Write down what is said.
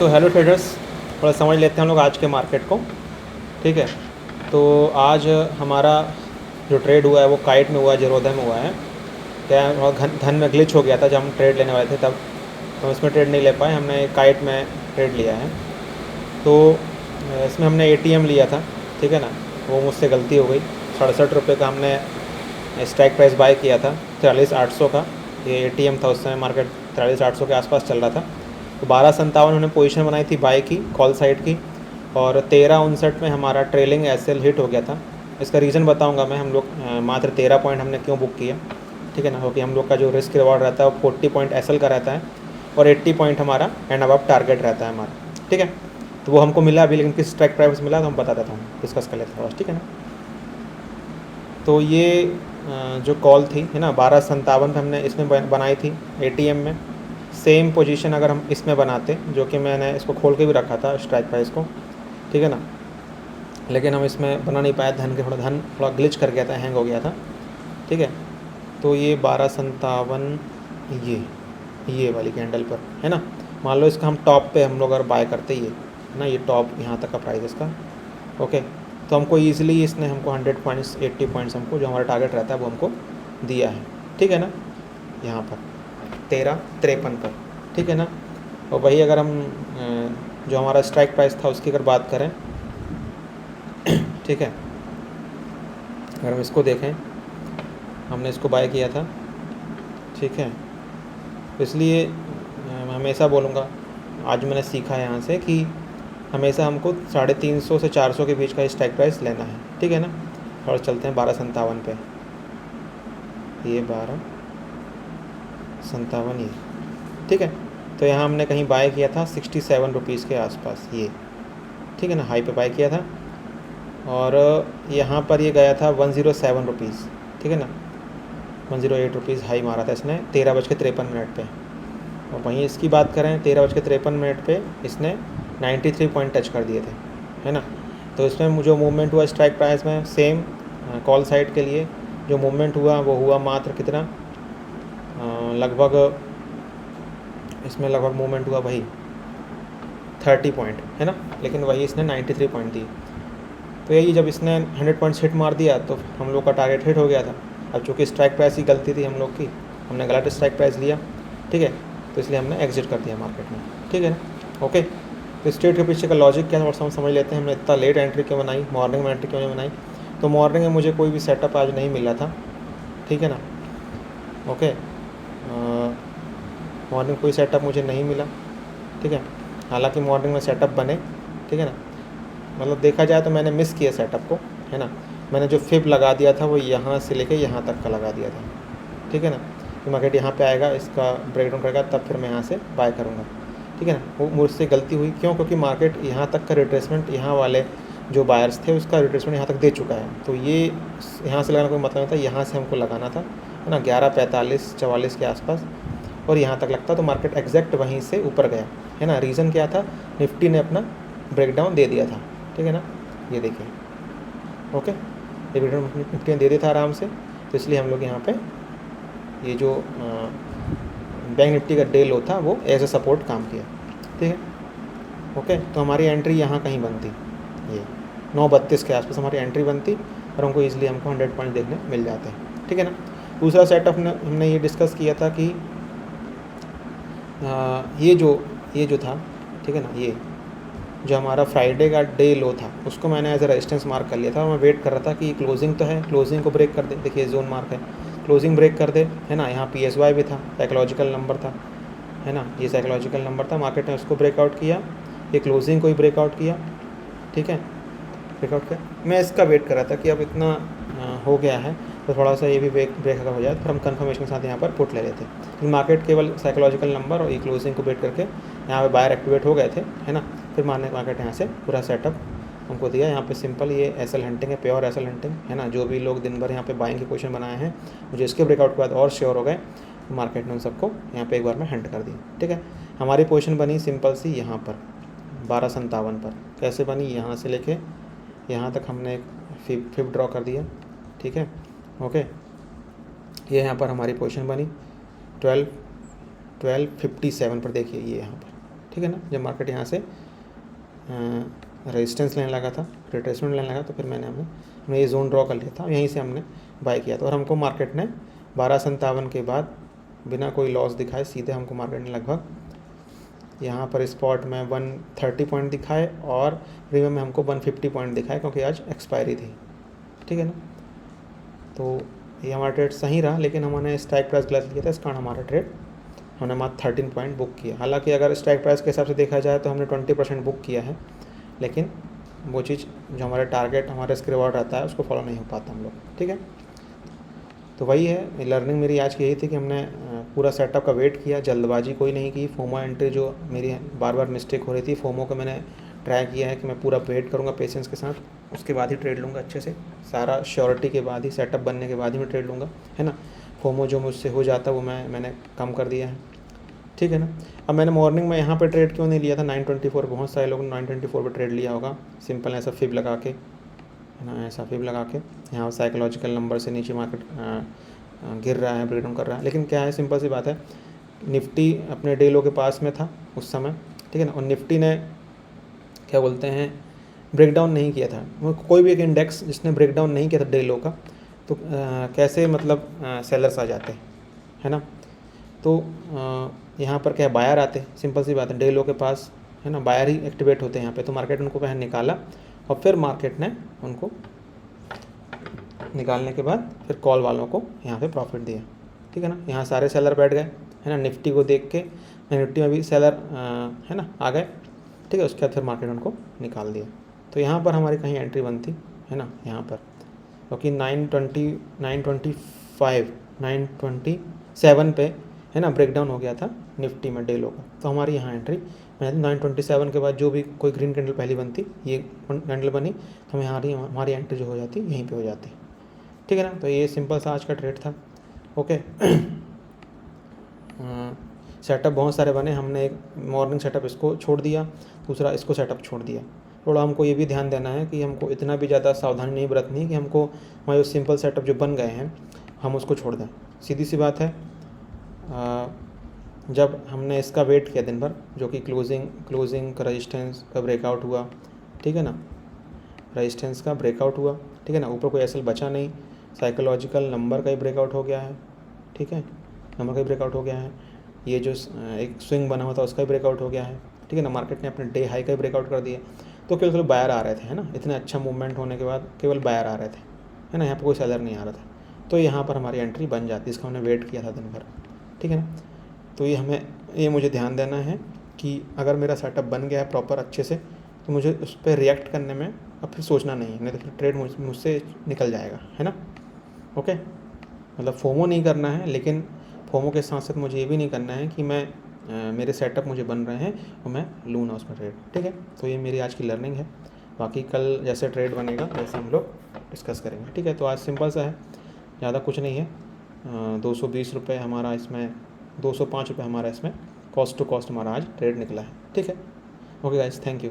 तो hello traders, थोड़ा समझ लेते हैं हम लोग आज के मार्केट को। ठीक है, तो आज हमारा जो ट्रेड हुआ है वो काइट में हुआ है, जीरोधा में हुआ है। क्या धन में ग्लिच हो गया था, जब हम ट्रेड लेने वाले थे तब हम इसमें ट्रेड नहीं ले पाए, हमने काइट में ट्रेड लिया है। तो इसमें हमने एटीएम लिया था, ठीक है ना, वो मुझसे गलती हो गई। 67 रुपये का हमने स्ट्राइक प्राइस बाय किया था, 43,800 का ये एटीएम था। उस समय मार्केट 43,800 के आसपास चल रहा था। तो 12.57 हमने पोजीशन बनाई थी बाय की, कॉल साइड की, और 13.59 में हमारा ट्रेलिंग एसएल हिट हो गया था। इसका रीज़न बताऊंगा मैं। हम लोग मात्र 13 पॉइंट हमने क्यों बुक किया, ठीक है ना, क्योंकि हम लोग का जो रिस्क रिवॉर्ड रहता है वो 40 पॉइंट एसएल का रहता है और 80 पॉइंट हमारा एंड अबव टारगेट रहता है हमारा, ठीक है। तो वो हमको मिला अभी, लेकिन किस स्ट्राइक प्राइस मिला तो हम बता देता हूँ, डिस्कस कर लेते हैं थोड़ा, ठीक है ना। तो ये जो कॉल थी, है ना, 12.57 पे हमने इसमें बनाई थी एटीएम में। सेम पोजीशन अगर हम इसमें बनाते, जो कि मैंने इसको खोल के भी रखा था स्ट्राइक प्राइस को, ठीक है ना, लेकिन हम इसमें बना नहीं पाए, धन थोड़ा ग्लिच कर गया था, हैंग हो गया था, ठीक है। तो ये 12.57 ये वाली कैंडल पर, है ना, मान लो इसका हम टॉप पे हम लोग अगर बाय करते ये, है ना, ये टॉप यहाँ तक का प्राइस इसका, ओके। तो हमको ईजिली इसने हमको 100 पॉइंट्स 80 पॉइंट्स हमको जो हमारा टारगेट रहता है वो हमको दिया है, ठीक है ना, यहाँ पर 13.53 पर, ठीक है ना। और वही अगर हम जो हमारा स्ट्राइक प्राइस था उसकी अगर बात करें, ठीक है, अगर हम इसको देखें, हमने इसको बाय किया था, ठीक है। तो इसलिए मैं हमेशा बोलूँगा, आज मैंने सीखा है यहाँ से कि हमेशा हमको 350 से 400 के बीच का स्ट्राइक प्राइस लेना है, ठीक है ना। और चलते हैं 12.57 पे, ये 12.57 ये, ठीक है। तो यहाँ हमने कहीं बाय किया था 67 रुपीज़ के आसपास ये, ठीक है ना, हाई पे बाय किया था। और यहाँ पर ये गया था 107 रुपीज़, ठीक है ना, 108 रुपीज़ हाई मारा था इसने 13:53 पे। और वहीं इसकी बात करें 13:53 पे इसने 93 पॉइंट टच कर दिए थे, है ना। तो इसमें जो मूवमेंट हुआ स्ट्राइक प्राइस में, सेम कॉल साइड के लिए जो मूवमेंट हुआ वो हुआ मात्र कितना, लगभग इसमें लगभग मूवमेंट हुआ वही 30 पॉइंट, है ना, लेकिन वही इसने 93 पॉइंट दी। तो यही जब इसने 100 पॉइंट्स हिट मार दिया तो हम लोग का टारगेट हिट हो गया था। अब चूँकि स्ट्राइक प्राइस की गलती थी हम लोग की, हमने गलत स्ट्राइक प्राइस लिया, ठीक है, तो इसलिए हमने एग्जिट कर दिया मार्केट में, ठीक है ना, ओके। तो स्ट्रेट के पीछे का लॉजिक क्या थोड़ा सा हम समझ लेते हैं। हमने इतना लेट एंट्री क्यों बनाई, मॉर्निंग में एंट्री क्यों नहीं बनाई। तो मॉर्निंग में मुझे कोई भी सेटअप आज नहीं मिला था, ठीक है ना, ओके। मॉर्निंग कोई सेटअप मुझे नहीं मिला, ठीक है। हालांकि मॉर्निंग में सेटअप बने, ठीक है ना, मतलब देखा जाए तो मैंने मिस किया सेटअप को, है ना। मैंने जो फिब लगा दिया था वो यहाँ से लेके यहाँ तक का लगा दिया था, ठीक है ना। तो मार्केट यहाँ पे आएगा, इसका ब्रेकडाउन करेगा, तब फिर मैं यहाँ से बाय करूँगा, ठीक है ना। वो मुझसे गलती हुई, क्यों, क्योंकि मार्केट यहाँ तक का रिट्रेसमेंट, यहाँ वाले जो बायर्स थे उसका रिट्रेसमेंट यहाँ तक दे चुका है। तो ये यहाँ से लगाना कोई मतलब नहीं था, यहाँ से हमको लगाना था, है ना, 11:45-44 के आसपास, और यहाँ तक लगता तो मार्केट एग्जैक्ट वहीं से ऊपर गया, है ना। रीज़न क्या था, निफ्टी ने अपना ब्रेकडाउन दे दिया था, ठीक है ना, ये देखिए, ओके, ये ब्रेकडाउन निफ्टी ने दे दिया था आराम से। तो इसलिए हम लोग यहाँ पे ये जो बैंक निफ्टी का डे लो था वो एज ए सपोर्ट काम किया, ठीक है, ओके। तो हमारी एंट्री यहाँ कहीं बनती, ये 9:32 के आसपास हमारी एंट्री बनती और हमको ईजिली हमको 100 पॉइंट देखने मिल जाते हैं, ठीक है ना। दूसरा सेटअप हमने ये डिस्कस किया था कि ये जो था, ठीक है ना, ये जो हमारा फ्राइडे का डे लो था उसको मैंने एज ए रेजिस्टेंस मार्क कर लिया था, और मैं वेट कर रहा था कि क्लोजिंग तो है, क्लोजिंग को ब्रेक कर दे। देखिए जोन मार्क है, क्लोजिंग ब्रेक कर दे, है ना। यहाँ PSY भी था, साइकोलॉजिकल नंबर था, है ना, ये साइकोलॉजिकल नंबर था, मार्केट ने उसको ब्रेकआउट किया, ये क्लोजिंग को ही ब्रेकआउट किया, ठीक है, ब्रेकआउट किया। मैं इसका वेट कर रहा था कि अब इतना हो गया है तो थोड़ा सा ये भी ब्रेक अगर हो जाए तो हम कंफर्मेशन के साथ यहाँ पर पुट ले लेते। लेकिन मार्केट केवल साइकोलॉजिकल नंबर और ये क्लोजिंग को वेट करके यहाँ पे बायर एक्टिवेट हो गए थे, है ना। फिर मार्केट यहाँ से पूरा सेटअप हमको दिया। यहाँ पे सिंपल ये एसएल हंटिंग है, प्योर एसएल हंटिंग, है ना। जो भी लोग दिन भर यहाँ पे बाइंग की पोजीशन बनाए हैं, मुझे इसके ब्रेकआउट के बाद और श्योर हो गए, मार्केट ने उन सबको यहाँ पे एक बार में हंट कर दी, ठीक है। हमारी पोजीशन बनी सिंपल सी यहाँ पर 12.57 पर। कैसे बनी, यहाँ से लेके यहाँ तक हमने एक फिब ड्रॉ कर दिया, ठीक है, ओके। ये यहाँ पर हमारी पोजीशन बनी 12:57 पर। देखिए ये यहाँ पर ठीक है ना। जब मार्केट यहाँ से रेजिस्टेंस लेने लगा था, रिट्रेसमेंट लेने लगा, तो फिर हमने ये जोन ड्रॉ कर लिया था, यहीं से हमने बाय किया था। और हमको मार्केट ने 12:57 के बाद बिना कोई लॉस दिखाए सीधे हमको मार्केट ने लगभग यहाँ पर स्पॉट में 130 पॉइंट दिखाए और प्रीमियम में हमको 150 पॉइंट दिखाए, क्योंकि आज एक्सपायरी थी, ठीक है ना। तो ये हमारा ट्रेड सही रहा, लेकिन हमने स्ट्राइक प्राइस गलत लिया था, इस कारण हमारा ट्रेड हमने मात्र 13 पॉइंट बुक किया। हालांकि अगर स्ट्राइक प्राइस के हिसाब से देखा जाए तो हमने 20% बुक किया है, लेकिन वो चीज़ जो हमारे टारगेट, हमारा रिस्क रिवॉर्ड रहता है, उसको फॉलो नहीं हो पाता हम लोग, ठीक है। तो वही है लर्निंग मेरी आज की, यही थी कि हमने पूरा सेटअप का वेट किया, जल्दबाजी कोई नहीं की। फोमो एंट्री जो मेरी बार बार मिस्टेक हो रही थी, फोमो को मैंने ट्राई किया है कि मैं पूरा वेट करूँगा पेशेंस के साथ, उसके बाद ही ट्रेड लूँगा अच्छे से, सारा श्योरिटी के बाद ही, सेटअप बनने के बाद ही मैं ट्रेड लूँगा, है ना। फोमो जो मुझसे हो जाता वो मैंने कम कर दिया है, ठीक है ना। अब मैंने मॉर्निंग में यहाँ पे ट्रेड क्यों नहीं लिया था 924, बहुत सारे लोगों ने 924 पे ट्रेड लिया होगा, सिंपल ऐसा फिब लगा के, है ना, ऐसा फिब लगा के यहाँ साइकोलॉजिकल नंबर से नीचे मार्केट गिर रहा है, ब्रेकडाउन कर रहा है। लेकिन क्या है, सिंपल सी बात है, निफ्टी अपने डे लो के पास में था उस समय, ठीक है ना, और निफ्टी ने क्या बोलते हैं ब्रेकडाउन नहीं किया था। कोई भी एक इंडेक्स जिसने ब्रेकडाउन नहीं किया था डे लो का, तो कैसे मतलब सेलर्स आ जाते, है ना। तो यहाँ पर क्या बायर आते, सिंपल सी बात है, डे लो के पास, है ना, बायर ही एक्टिवेट होते हैं यहाँ पे। तो मार्केट उनको पहले निकाला और फिर मार्केट ने उनको निकालने के बाद फिर कॉल वालों को यहाँ पे प्रॉफिट दिया, ठीक है ना। यहाँ सारे सेलर बैठ गए, है ना, निफ्टी को देख के, निफ्टी में भी सेलर है ना आ गए, ठीक है। उसके बाद फिर मार्केट उनको निकाल दिया। तो यहाँ पर हमारी कहीं एंट्री बनती, है ना, यहाँ पर, क्योंकि 920, 925, 927 पे, है ना, ब्रेकडाउन हो गया था निफ्टी में डे लो का। तो हमारी यहाँ एंट्री, मैं 927 के बाद जो भी कोई ग्रीन कैंडल पहली बनती, ये कैंडल बनी, तो हमारी एंट्री जो हो जाती यहीं पे हो जाती, ठीक है ना। तो ये सिंपल सा आज का ट्रेड था, ओके। सेटअप बहुत सारे बने, हमने एक मॉर्निंग सेटअप इसको छोड़ दिया, दूसरा इसको सेटअप छोड़ दिया। थोड़ा हमको ये भी ध्यान देना है कि हमको इतना भी ज़्यादा सावधानी नहीं बरतनी कि हमको हमारे सिंपल सेटअप जो बन गए हैं हम उसको छोड़ दें। सीधी सी बात है, जब हमने इसका वेट किया दिन भर, जो कि क्लोजिंग का रेजिस्टेंस का ब्रेकआउट हुआ, ठीक है ना, रेजिस्टेंस का ब्रेकआउट हुआ, ठीक है ना, ऊपर कोई एसएल बचा नहीं, साइकोलॉजिकल नंबर का ही ब्रेकआउट हो गया है, ठीक है, नंबर का ही ब्रेकआउट हो गया है, ये जो एक स्विंग बना हुआ था उसका ही ब्रेकआउट हो गया है, ठीक है ना, मार्केट ने अपने डे हाई का ही ब्रेकआउट कर दिया। तो केवल बायर आ रहे थे, है ना, इतना अच्छा मूवमेंट होने के बाद केवल बायर आ रहे थे, है ना, यहाँ पर कोई सेलर नहीं आ रहा था। तो यहाँ पर हमारी एंट्री बन जाती, इसका हमने वेट किया था दिन भर, ठीक है ना। तो ये मुझे ध्यान देना है कि अगर मेरा सेटअप बन गया है प्रॉपर अच्छे से, तो मुझे उस पर रिएक्ट करने में अब फिर सोचना नहीं है, नहीं तो फिर ट्रेड मुझसे निकल जाएगा, है ना, ओके। मतलब फोमो नहीं करना है, लेकिन फोमो के साथ साथ मुझे ये भी नहीं करना है कि मैं मेरे सेटअप मुझे बन रहे हैं और मैं लूँ ना उसमें ट्रेड, ठीक है। तो ये मेरी आज की लर्निंग है, बाकी कल जैसे ट्रेड बनेगा वैसे हम लोग डिस्कस करेंगे, ठीक है। तो आज सिंपल सा है, ज़्यादा कुछ नहीं है, 220 रुपये हमारा इसमें, 205 रुपये हमारा इसमें कॉस्ट टू कॉस्ट हमारा आज ट्रेड निकला है, ठीक है। Okay guys, thank you.